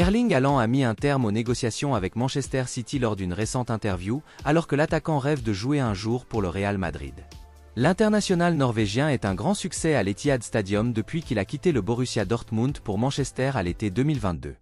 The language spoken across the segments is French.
Erling Haaland a mis un terme aux négociations avec Manchester City lors d'une récente interview, alors que l'attaquant rêve de jouer un jour pour le Real Madrid. L'international norvégien est un grand succès à l'Etihad Stadium depuis qu'il a quitté le Borussia Dortmund pour Manchester à l'été 2022.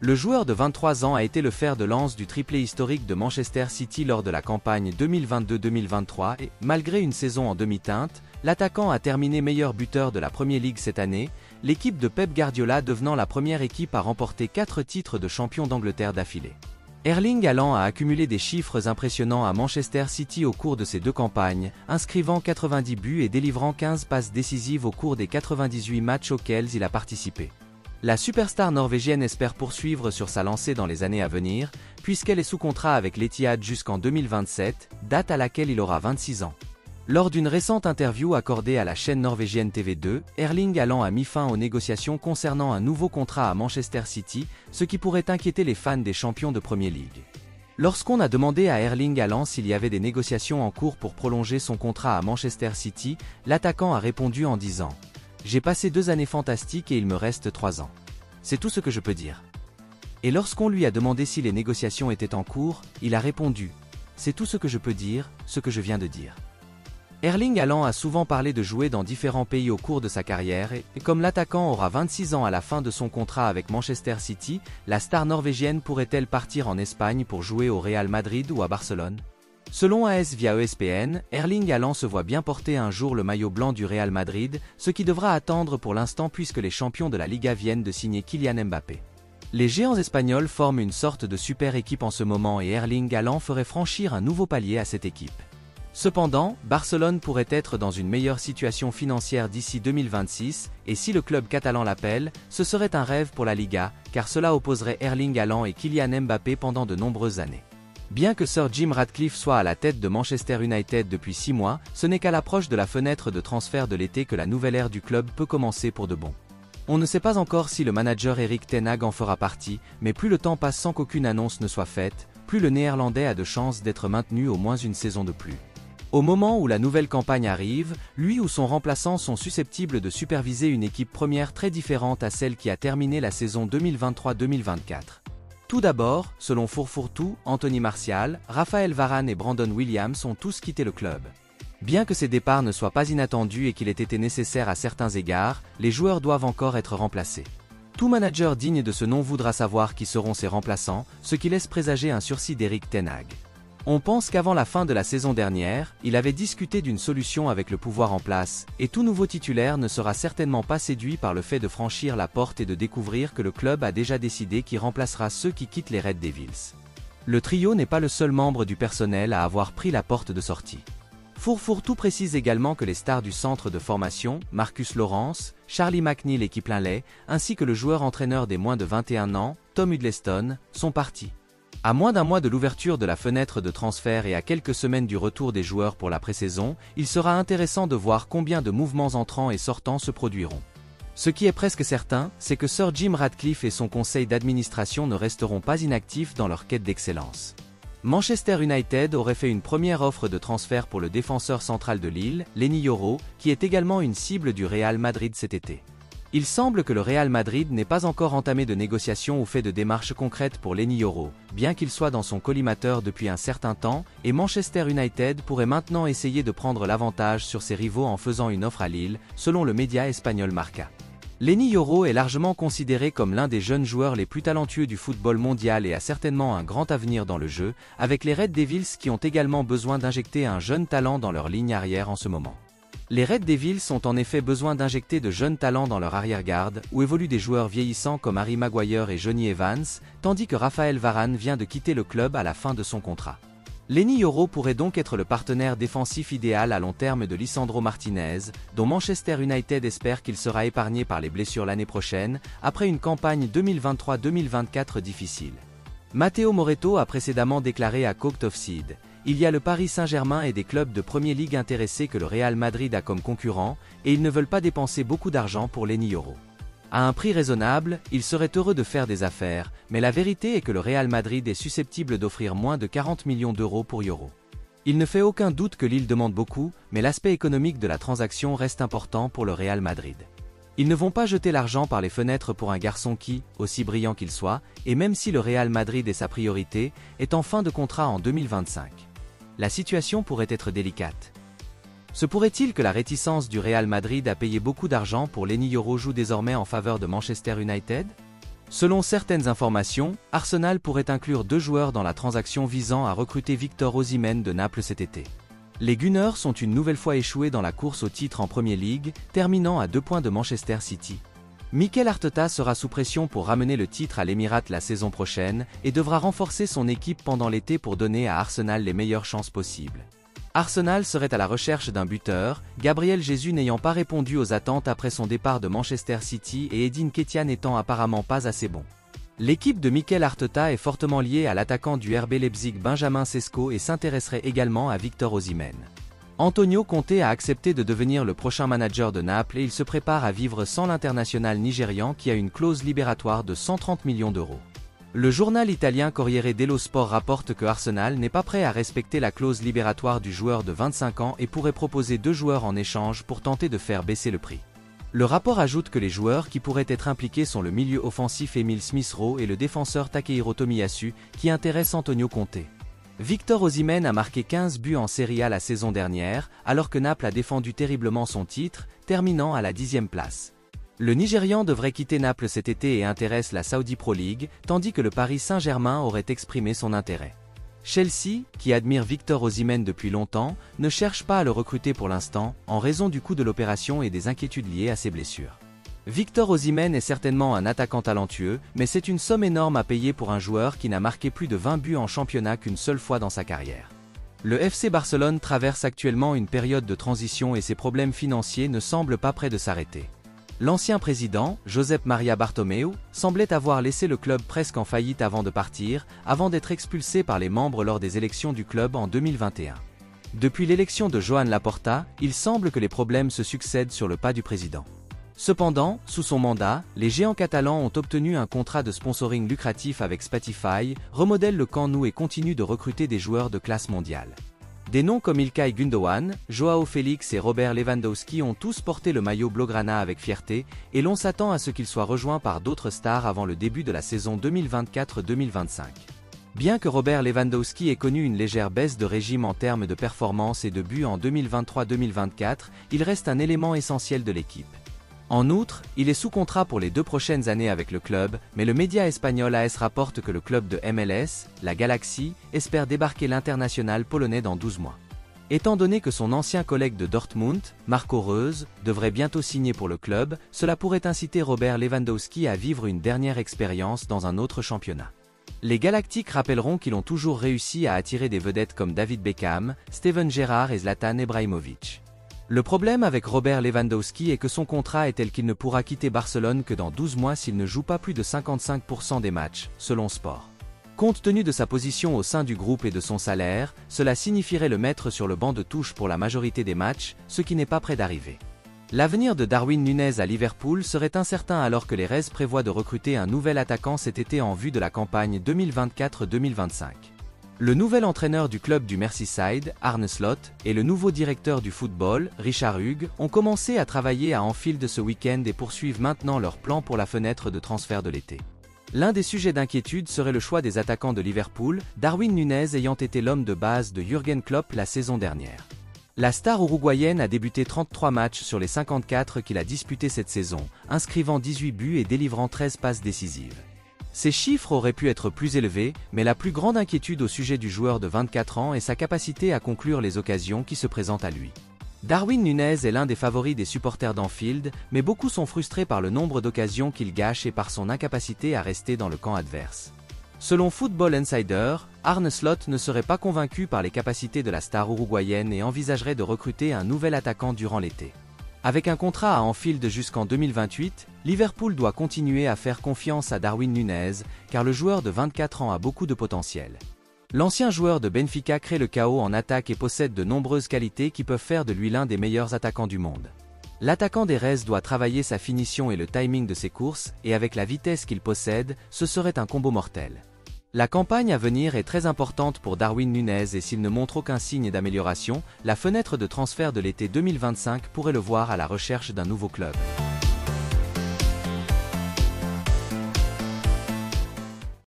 Le joueur de 23 ans a été le fer de lance du triplé historique de Manchester City lors de la campagne 2022-2023 et, malgré une saison en demi-teinte, l'attaquant a terminé meilleur buteur de la Premier League cette année, l'équipe de Pep Guardiola devenant la première équipe à remporter 4 titres de champion d'Angleterre d'affilée. Erling Haaland a accumulé des chiffres impressionnants à Manchester City au cours de ses 2 campagnes, inscrivant 90 buts et délivrant 15 passes décisives au cours des 98 matchs auxquels il a participé. La superstar norvégienne espère poursuivre sur sa lancée dans les années à venir, puisqu'elle est sous contrat avec l'Etihad jusqu'en 2027, date à laquelle il aura 26 ans. Lors d'une récente interview accordée à la chaîne norvégienne TV2, Erling Haaland a mis fin aux négociations concernant un nouveau contrat à Manchester City, ce qui pourrait inquiéter les fans des champions de Premier League. Lorsqu'on a demandé à Erling Haaland s'il y avait des négociations en cours pour prolonger son contrat à Manchester City, l'attaquant a répondu en disant « J'ai passé 2 années fantastiques et il me reste 3 ans. C'est tout ce que je peux dire. » Et lorsqu'on lui a demandé si les négociations étaient en cours, il a répondu « C'est tout ce que je peux dire, ce que je viens de dire. » Erling Haaland a souvent parlé de jouer dans différents pays au cours de sa carrière et comme l'attaquant aura 26 ans à la fin de son contrat avec Manchester City, la star norvégienne pourrait-elle partir en Espagne pour jouer au Real Madrid ou à Barcelone? Selon AS via ESPN, Erling Haaland se voit bien porter un jour le maillot blanc du Real Madrid, ce qui devra attendre pour l'instant puisque les champions de la Liga viennent de signer Kylian Mbappé. Les géants espagnols forment une sorte de super équipe en ce moment et Erling Haaland ferait franchir un nouveau palier à cette équipe. Cependant, Barcelone pourrait être dans une meilleure situation financière d'ici 2026, et si le club catalan l'appelle, ce serait un rêve pour la Liga, car cela opposerait Erling Haaland et Kylian Mbappé pendant de nombreuses années. Bien que Sir Jim Ratcliffe soit à la tête de Manchester United depuis 6 mois, ce n'est qu'à l'approche de la fenêtre de transfert de l'été que la nouvelle ère du club peut commencer pour de bon. On ne sait pas encore si le manager Erik ten Hag en fera partie, mais plus le temps passe sans qu'aucune annonce ne soit faite, plus le Néerlandais a de chances d'être maintenu au moins une saison de plus. Au moment où la nouvelle campagne arrive, lui ou son remplaçant sont susceptibles de superviser une équipe première très différente à celle qui a terminé la saison 2023-2024. Tout d'abord, selon Fourfourtou, Anthony Martial, Raphaël Varane et Brandon Williams ont tous quitté le club. Bien que ces départs ne soient pas inattendus et qu'il ait été nécessaire à certains égards, les joueurs doivent encore être remplacés. Tout manager digne de ce nom voudra savoir qui seront ses remplaçants, ce qui laisse présager un sursis d'Erik ten Hag. On pense qu'avant la fin de la saison dernière, il avait discuté d'une solution avec le pouvoir en place, et tout nouveau titulaire ne sera certainement pas séduit par le fait de franchir la porte et de découvrir que le club a déjà décidé qui remplacera ceux qui quittent les Red Devils. Le trio n'est pas le seul membre du personnel à avoir pris la porte de sortie. Fourfourtou précise également que les stars du centre de formation, Marcus Lawrence, Charlie McNeil et Kip Linley, ainsi que le joueur-entraîneur des moins de 21 ans, Tom Huddleston, sont partis. À moins d'un mois de l'ouverture de la fenêtre de transfert et à quelques semaines du retour des joueurs pour la pré-saison, il sera intéressant de voir combien de mouvements entrants et sortants se produiront. Ce qui est presque certain, c'est que Sir Jim Ratcliffe et son conseil d'administration ne resteront pas inactifs dans leur quête d'excellence. Manchester United aurait fait une première offre de transfert pour le défenseur central de Lille, Leny Yoro, qui est également une cible du Real Madrid cet été. Il semble que le Real Madrid n'ait pas encore entamé de négociations ou fait de démarches concrètes pour Leny Yoro, bien qu'il soit dans son collimateur depuis un certain temps, et Manchester United pourrait maintenant essayer de prendre l'avantage sur ses rivaux en faisant une offre à Lille, selon le média espagnol Marca. Leny Yoro est largement considéré comme l'un des jeunes joueurs les plus talentueux du football mondial et a certainement un grand avenir dans le jeu, avec les Red Devils qui ont également besoin d'injecter un jeune talent dans leur ligne arrière en ce moment. Les Red Devils ont en effet besoin d'injecter de jeunes talents dans leur arrière-garde, où évoluent des joueurs vieillissants comme Harry Maguire et Johnny Evans, tandis que Raphaël Varane vient de quitter le club à la fin de son contrat. Leny Yoro pourrait donc être le partenaire défensif idéal à long terme de Lisandro Martinez, dont Manchester United espère qu'il sera épargné par les blessures l'année prochaine, après une campagne 2023-2024 difficile. Matteo Moretto a précédemment déclaré à Court of Seed: il y a le Paris Saint-Germain et des clubs de Premier League intéressés que le Real Madrid a comme concurrent, et ils ne veulent pas dépenser beaucoup d'argent pour Leny Yoro. À un prix raisonnable, il serait heureux de faire des affaires, mais la vérité est que le Real Madrid est susceptible d'offrir moins de 40 millions d'euros pour Yoro. Il ne fait aucun doute que Lille demande beaucoup, mais l'aspect économique de la transaction reste important pour le Real Madrid. Ils ne vont pas jeter l'argent par les fenêtres pour un garçon qui, aussi brillant qu'il soit, et même si le Real Madrid est sa priorité, est en fin de contrat en 2025. La situation pourrait être délicate. Se pourrait-il que la réticence du Real Madrid à payer beaucoup d'argent pour Lenny Yoro joue désormais en faveur de Manchester United? Selon certaines informations, Arsenal pourrait inclure 2 joueurs dans la transaction visant à recruter Victor Osimhen de Naples cet été. Les Gunners sont une nouvelle fois échoués dans la course au titre en Premier League, terminant à 2 points de Manchester City. Mikel Arteta sera sous pression pour ramener le titre à l'Émirat la saison prochaine et devra renforcer son équipe pendant l'été pour donner à Arsenal les meilleures chances possibles. Arsenal serait à la recherche d'un buteur, Gabriel Jesus n'ayant pas répondu aux attentes après son départ de Manchester City et Edin Ketia n'étant apparemment pas assez bon. L'équipe de Mikel Arteta est fortement liée à l'attaquant du RB Leipzig Benjamin Sesko et s'intéresserait également à Victor Osimhen. Antonio Conte a accepté de devenir le prochain manager de Naples et il se prépare à vivre sans l'international nigérian qui a une clause libératoire de 130 millions d'euros. Le journal italien Corriere dello Sport rapporte que Arsenal n'est pas prêt à respecter la clause libératoire du joueur de 25 ans et pourrait proposer 2 joueurs en échange pour tenter de faire baisser le prix. Le rapport ajoute que les joueurs qui pourraient être impliqués sont le milieu offensif Emile Smith-Rowe et le défenseur Takehiro Tomiyasu, qui intéressent Antonio Conte. Victor Osimhen a marqué 15 buts en Serie A la saison dernière, alors que Naples a défendu terriblement son titre, terminant à la 10e place. Le Nigérian devrait quitter Naples cet été et intéresse la Saudi Pro League, tandis que le Paris Saint-Germain aurait exprimé son intérêt. Chelsea, qui admire Victor Osimhen depuis longtemps, ne cherche pas à le recruter pour l'instant, en raison du coût de l'opération et des inquiétudes liées à ses blessures. Victor Osimhen est certainement un attaquant talentueux, mais c'est une somme énorme à payer pour un joueur qui n'a marqué plus de 20 buts en championnat qu'une seule fois dans sa carrière. Le FC Barcelone traverse actuellement une période de transition et ses problèmes financiers ne semblent pas près de s'arrêter. L'ancien président, Josep Maria Bartomeu, semblait avoir laissé le club presque en faillite avant de partir, avant d'être expulsé par les membres lors des élections du club en 2021. Depuis l'élection de Joan Laporta, il semble que les problèmes se succèdent sur le pas du président. Cependant, sous son mandat, les géants catalans ont obtenu un contrat de sponsoring lucratif avec Spotify, remodèlent le Camp Nou et continuent de recruter des joueurs de classe mondiale. Des noms comme Ilkay Gundogan, Joao Félix et Robert Lewandowski ont tous porté le maillot blaugrana avec fierté, et l'on s'attend à ce qu'ils soient rejoints par d'autres stars avant le début de la saison 2024-2025. Bien que Robert Lewandowski ait connu une légère baisse de régime en termes de performance et de buts en 2023-2024, il reste un élément essentiel de l'équipe. En outre, il est sous contrat pour les 2 prochaines années avec le club, mais le média espagnol AS rapporte que le club de MLS, la Galaxy, espère débarquer l'international polonais dans 12 mois. Étant donné que son ancien collègue de Dortmund, Marco Reus, devrait bientôt signer pour le club, cela pourrait inciter Robert Lewandowski à vivre une dernière expérience dans un autre championnat. Les Galactiques rappelleront qu'ils ont toujours réussi à attirer des vedettes comme David Beckham, Steven Gerrard et Zlatan Ibrahimovic. Le problème avec Robert Lewandowski est que son contrat est tel qu'il ne pourra quitter Barcelone que dans 12 mois s'il ne joue pas plus de 55% des matchs, selon Sport. Compte tenu de sa position au sein du groupe et de son salaire, cela signifierait le mettre sur le banc de touche pour la majorité des matchs, ce qui n'est pas près d'arriver. L'avenir de Darwin Núñez à Liverpool serait incertain alors que les Reds prévoient de recruter un nouvel attaquant cet été en vue de la campagne 2024-2025. Le nouvel entraîneur du club du Merseyside, Arne Slot, et le nouveau directeur du football, Richard Hughes, ont commencé à travailler à Anfield ce week-end et poursuivent maintenant leur plan pour la fenêtre de transfert de l'été. L'un des sujets d'inquiétude serait le choix des attaquants de Liverpool, Darwin Núñez ayant été l'homme de base de Jürgen Klopp la saison dernière. La star uruguayenne a débuté 33 matchs sur les 54 qu'il a disputés cette saison, inscrivant 18 buts et délivrant 13 passes décisives. Ces chiffres auraient pu être plus élevés, mais la plus grande inquiétude au sujet du joueur de 24 ans est sa capacité à conclure les occasions qui se présentent à lui. Darwin Núñez est l'un des favoris des supporters d'Anfield, mais beaucoup sont frustrés par le nombre d'occasions qu'il gâche et par son incapacité à rester dans le camp adverse. Selon Football Insider, Arne Slot ne serait pas convaincu par les capacités de la star uruguayenne et envisagerait de recruter un nouvel attaquant durant l'été. Avec un contrat à Anfield jusqu'en 2028, Liverpool doit continuer à faire confiance à Darwin Núñez, car le joueur de 24 ans a beaucoup de potentiel. L'ancien joueur de Benfica crée le chaos en attaque et possède de nombreuses qualités qui peuvent faire de lui l'un des meilleurs attaquants du monde. L'attaquant des Reds doit travailler sa finition et le timing de ses courses, et avec la vitesse qu'il possède, ce serait un combo mortel. La campagne à venir est très importante pour Darwin Núñez et s'il ne montre aucun signe d'amélioration, la fenêtre de transfert de l'été 2025 pourrait le voir à la recherche d'un nouveau club.